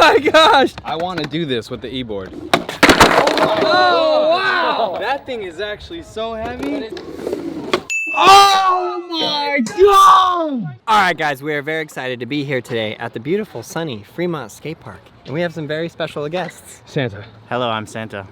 my gosh! I want to do this with the e-board. Oh, wow! That thing is actually so heavy. Oh my god! Alright guys, we are very excited to be here today at the beautiful, sunny Fremont Skate Park. And we have some very special guests. Santa. Hello, I'm Santa.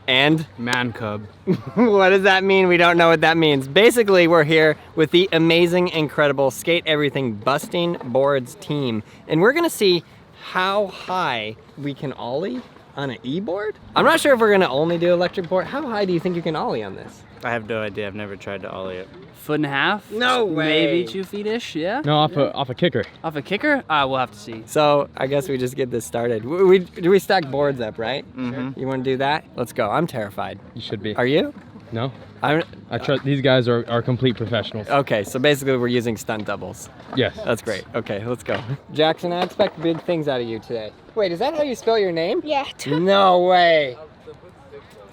And? Man cub. What does that mean? We don't know what that means. Basically, we're here with the amazing, incredible Skate Everything Busting Boards team. And we're gonna see how high we can ollie on an e-board. I'm not sure if we're gonna only do electric board. How high do you think you can ollie on this? I have no idea. I've never tried to ollie it. 1.5 feet? No way. Maybe 2 feet-ish, yeah? No, off a kicker. Off a kicker? We'll have to see. So I guess we just get this started. We stack boards up, right? Mm-hmm. You want to do that? Let's go. I'm terrified. You should be. Are you? No. I trust these guys are complete professionals. Okay, so basically we're using stunt doubles. Yes. That's great. Okay, let's go. Jackson, I expect big things out of you today. Wait, is that how you spell your name? Yeah. No way.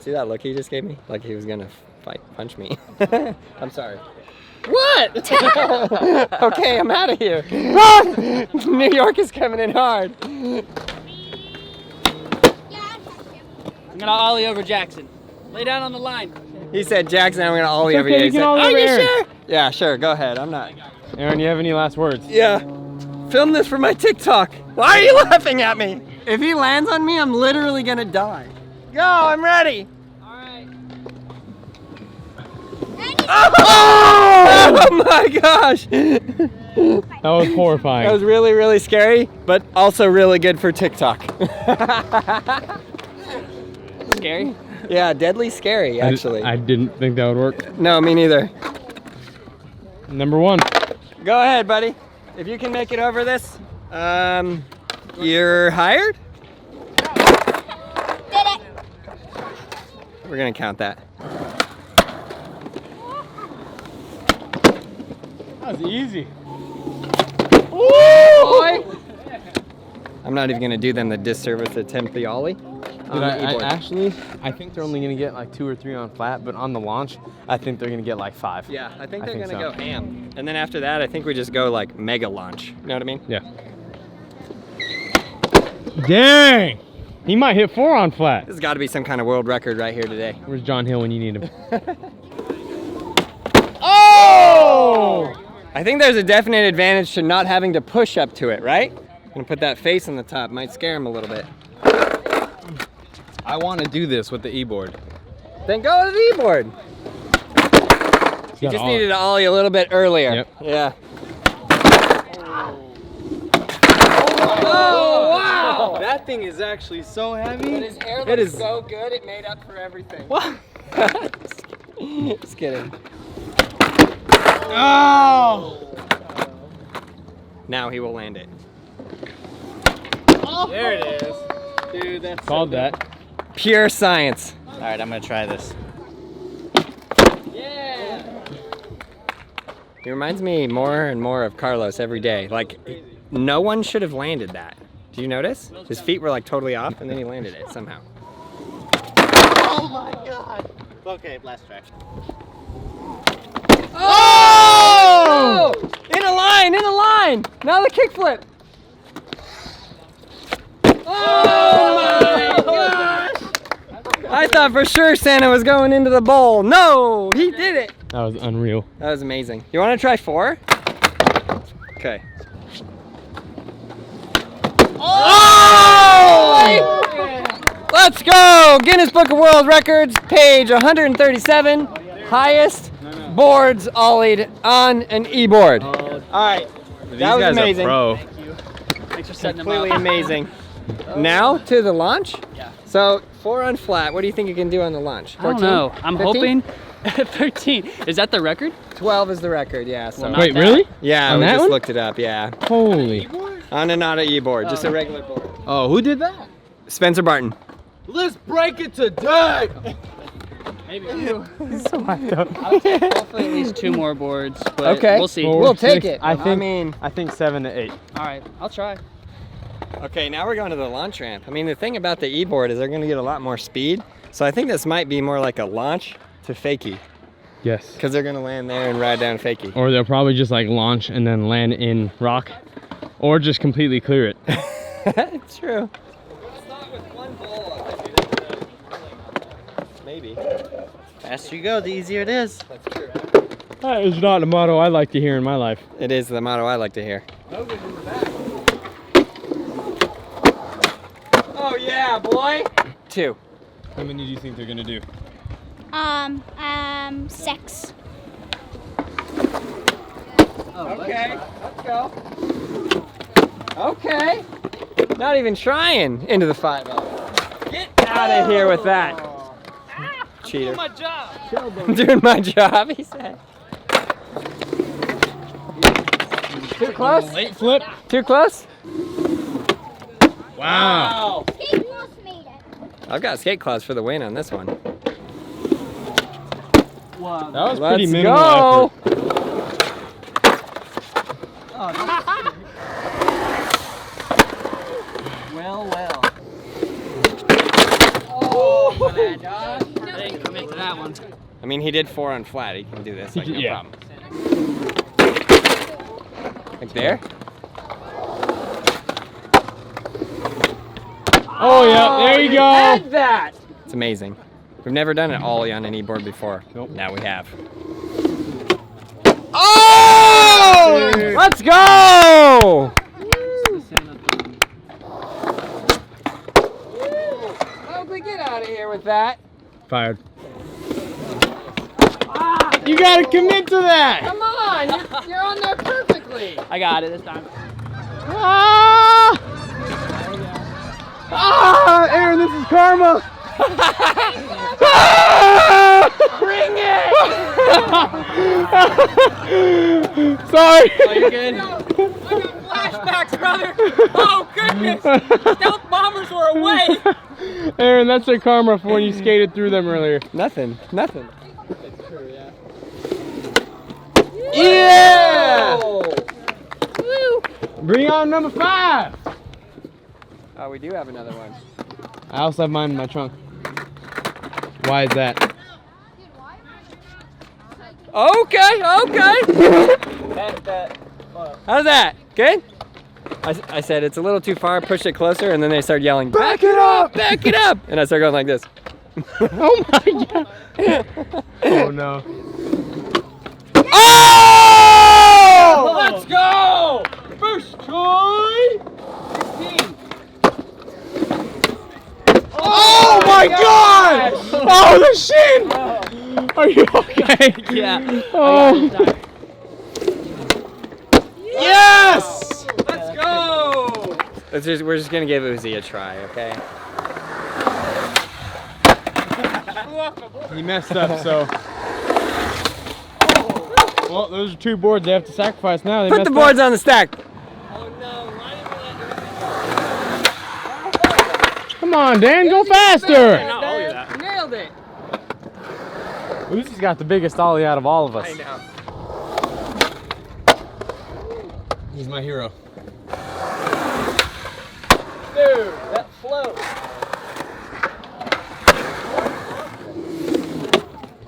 See that look he just gave me? Like he was gonna punch me. I'm sorry. What? Okay, I'm out of here. New York is coming in hard. I'm gonna ollie over Jackson. Lay down on the line. He said, Jackson, I'm gonna ollie over okay, you. you He can said, ollie are over you Aaron." sure? Yeah, sure, go ahead. I'm not. Aaron, you have any last words? Yeah. Film this for my TikTok. Why are you laughing at me? If he lands on me, I'm literally gonna die. Go, I'm ready. All right. Oh my gosh. That was horrifying. That was really, really scary, but also really good for TikTok. Scary? Yeah, deadly scary, actually. I didn't think that would work. No, me neither. Number 1. Go ahead, buddy. If you can make it over this, you're hired? Did it. We're gonna count that. That was easy. Boy. I'm not even gonna do them the disservice to attempt the ollie. Dude, I think they're only gonna get like 2 or 3 on flat, but on the launch, I think they're gonna get like 5. Yeah, I think they're gonna so. go ham. And then after that, I think we just go like mega launch. You know what I mean? Yeah. Dang! He might hit 4 on flat. This has got to be some kind of world record right here today. Where's John Hill when you need him? Oh! I think there's a definite advantage to not having to push up to it, right? I'm gonna put that face on the top. Might scare him a little bit. I want to do this with the e-board. Then go to the e-board. You just needed to ollie a little bit earlier. Yep. Yeah. Oh, wow! That thing is actually so heavy. But his hair It looks is- so good, it made up for everything. What? Just kidding. Oh! Now he will land it. There it is. Dude, that's Called that. Pure science. All right, I'm gonna try this. Yeah. He reminds me more and more of Carlos every day. Like, no one should have landed that. Do you notice? His feet were like totally off, and then he landed it somehow. Oh my god. Okay, last try. Oh! In a line, in a line! Now the kickflip. Oh my gosh! I thought for sure Santa was going into the bowl. No, he did it. That was unreal. That was amazing. You want to try 4? Okay. Oh! Let's go! Guinness Book of World Records, page 137. Highest boards ollied on an e-board. All right. These That was guys amazing. are pro. Thanks for setting them Completely up. amazing. Now to the launch. Yeah. So 4 on flat. What do you think you can do on the launch? I don't know. I'm 15? hoping 13. Is that the record? 12 is the record. Yeah. So Well, not Wait, that. really? yeah, on we that just one? looked it up. Yeah. Holy. On and not a e-board, just a regular board. Oh, who did that? Spencer Barton. Let's break it today. Maybe 2. So hyped up. Hopefully at least 2 more boards. But Okay. We'll see. Well, We'll take 6. it. I think. mean, I think 7 to 8. All right, I'll try. okay, now we're going to the launch ramp. I mean, the thing about the e-board is they're going to get a lot more speed. So I think this might be more like a launch to fakie, Yes. because they're going to land there and ride down fakie. Or they'll probably just like launch and then land in rock, or just completely clear it. It's true. Let's start with one ball. Maybe. Faster you go, the easier it is. That's true. That is not a motto I like to hear in my life. It is the motto I like to hear. Hogan's in the back. Oh yeah, boy. 2. How many do you think they're gonna do? 6. Okay, let's go. Okay. Not even trying into the 5-0. Get out of here with that. Cheater. Do my job. I'm doing my job, he said. Too close? Late flip. Too close? Wow. He almost made it. I've got skate claws for the win on this one. Wow. That was pretty Let's minimal go. effort. Well, well. Oh, my bad, Josh. I didn't commit to that one. I mean, he did 4 on flat. He can do this, like, no Yeah. problem. Like there? Oh yeah, there you go. Had that. It's amazing. We've never done an ollie on any board before. Nope. Now we have. Oh! Dude. Let's go! Oakley, get out of here with that. Fired. You gotta commit to that. Come on, you're on there perfectly. I got it this time. Ah! Ah! Aaron, this is karma. Bring it! Sorry. Oh, you're good? I got flashbacks, brother. Oh, goodness. Stealth bombers were away. Aaron, that's their karma for when you skated through them earlier. Nothing. Yeah! Woo! Bring on number 5. Oh, we do have another one. I also have mine in my trunk. Why is that? Okay. How's that? Good? I said it's a little too far, push it closer, and then they start yelling, back it up! Back it up! And I start going like this. Oh my god! Oh no. Oh! Let's go! First try! 15. Oh my god! Oh, the shin! Are you okay? Yeah. Oh. Yes! Let's go! We're just gonna give Uzi a try, okay? He messed up, so. Well, those are 2 boards they have to sacrifice now. They Put the boards on the stack. Oh, no. Why Come on, Dan, go faster! not ollie that? Nailed it. Uzi's got the biggest ollie out of all of us. I know. He's my hero. Dude, that float.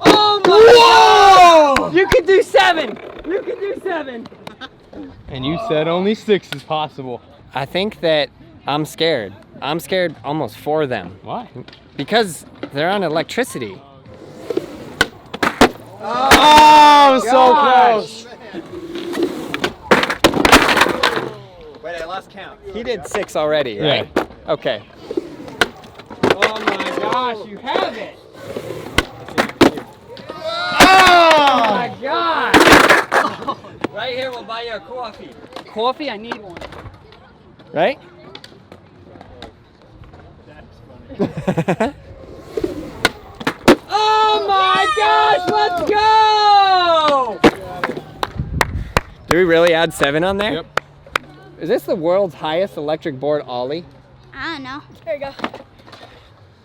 Oh my God! You can do 7. You can do 7. And you said only 6 is possible. I think that I'm scared. I'm scared almost for them. Why? Because they're on electricity. Oh, so gosh. close. Wait, I lost count. He did 6 already, right? Yeah. Okay. Oh my gosh, you have it! Oh my gosh! Right here, we'll buy you a coffee. Coffee? I need one. Right? Oh my gosh, let's go! Do we really add 7 on there? Yep. Is this the world's highest electric board ollie? I don't know. There you go.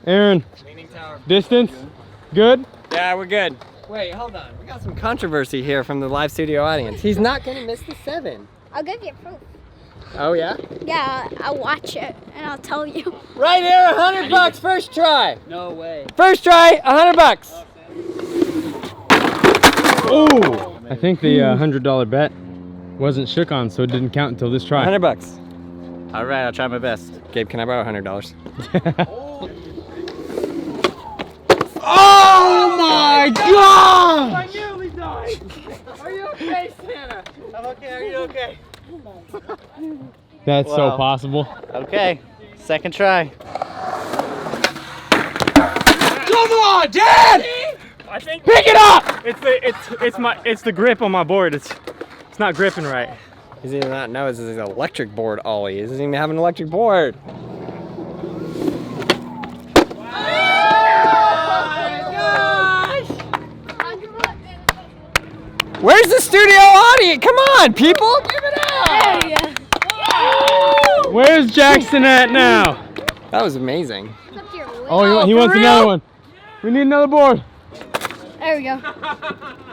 Aaron, Leaning tower. distance? Good? Yeah, we're good. Wait, hold on. We got some controversy here from the live studio audience. He's not gonna miss the 7. I'll give you proof. Oh yeah? Yeah, I'll watch it and I'll tell you. Right here, $100 first try. No way. First try, $100. Oh! I think the $100 bet wasn't shook on, so it didn't count until this try. $100. All right, I'll try my best. Gabe, can I borrow $100? Oh my God! I nearly died. Are you okay, Santa? I'm okay. Are you okay? That's so Wow. possible. Okay. Second try. Come on, Dad! I think Pick it up! it's the grip on my board. It's not gripping right. He does not know this is an electric board, Ollie. He doesn't even have an electric board. Where's the studio audience? Come on, people! Give it up! There you go. Where's Jackson at now? That was amazing. It's up to your lip. Oh, he for wants real? another one. We need another board. There we go.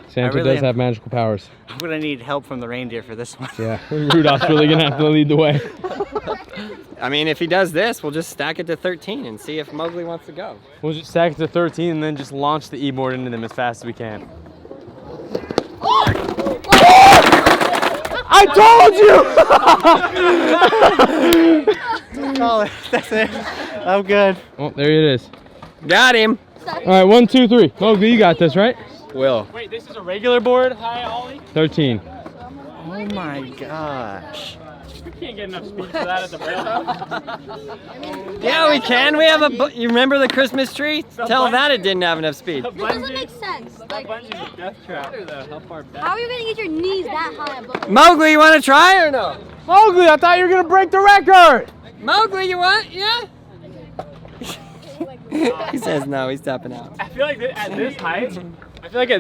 Santa really does am- have magical powers. I'm gonna need help from the reindeer for this one. Yeah, Rudolph's really gonna have to lead the way. I mean, if he does this, we'll just stack it to 13 and see if Mowgli wants to go. We'll just stack it to 13 and then just launch the e-board into them as fast as we can. I told you! Oh, that's it. I'm good. Oh, there it is. Got him. All right, 1, 2, 3. Mowgli, you got this, right? Will. Wait, this is a regular board? Hi, Ollie. 13. Oh my gosh. We can't get enough speed for that at the Braille house. Yeah, we can. We have you remember the Christmas tree? Tell that it didn't have enough speed. It doesn't make sense. Like, Bungee's a death trap. How far back? how are you gonna get your knees that high above? Mowgli, you want to try or no? Mowgli, I thought you were gonna break the record! Mowgli, you want? Yeah? He says no, he's tapping out. I feel like at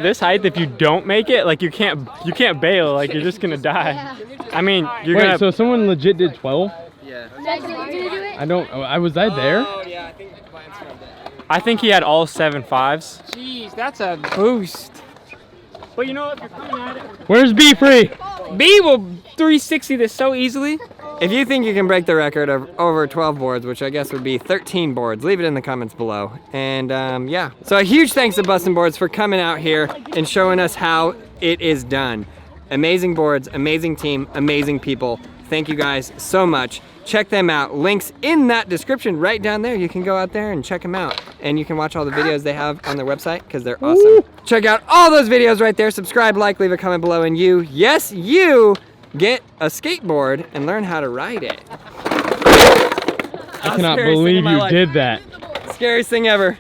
this height, if you don't make it, like you can't bail. Like you're just gonna die. I mean, you're Wait, gonna. so someone legit did 12? Yeah. That's gonna do it. I don't, was I there? Oh, yeah, I think the plans from there. I think he had all 7 5s. Jeez, that's a boost. But you know what? If you're coming at it, Where's B Free? B will 360 this so easily. If you think you can break the record of over 12 boards, which I guess would be 13 boards, leave it in the comments below. And yeah, so a huge thanks to Bustin' Boards for coming out here and showing us how it is done. Amazing boards, amazing team, amazing people. Thank you guys so much. Check them out. Links in that description right down there. You can go out there and check them out. And you can watch all the videos they have on their website because they're awesome. Check out all those videos right there. Subscribe, like, leave a comment below, and you, yes, you, get a skateboard and learn how to ride it. I cannot believe you did that. Scariest thing ever.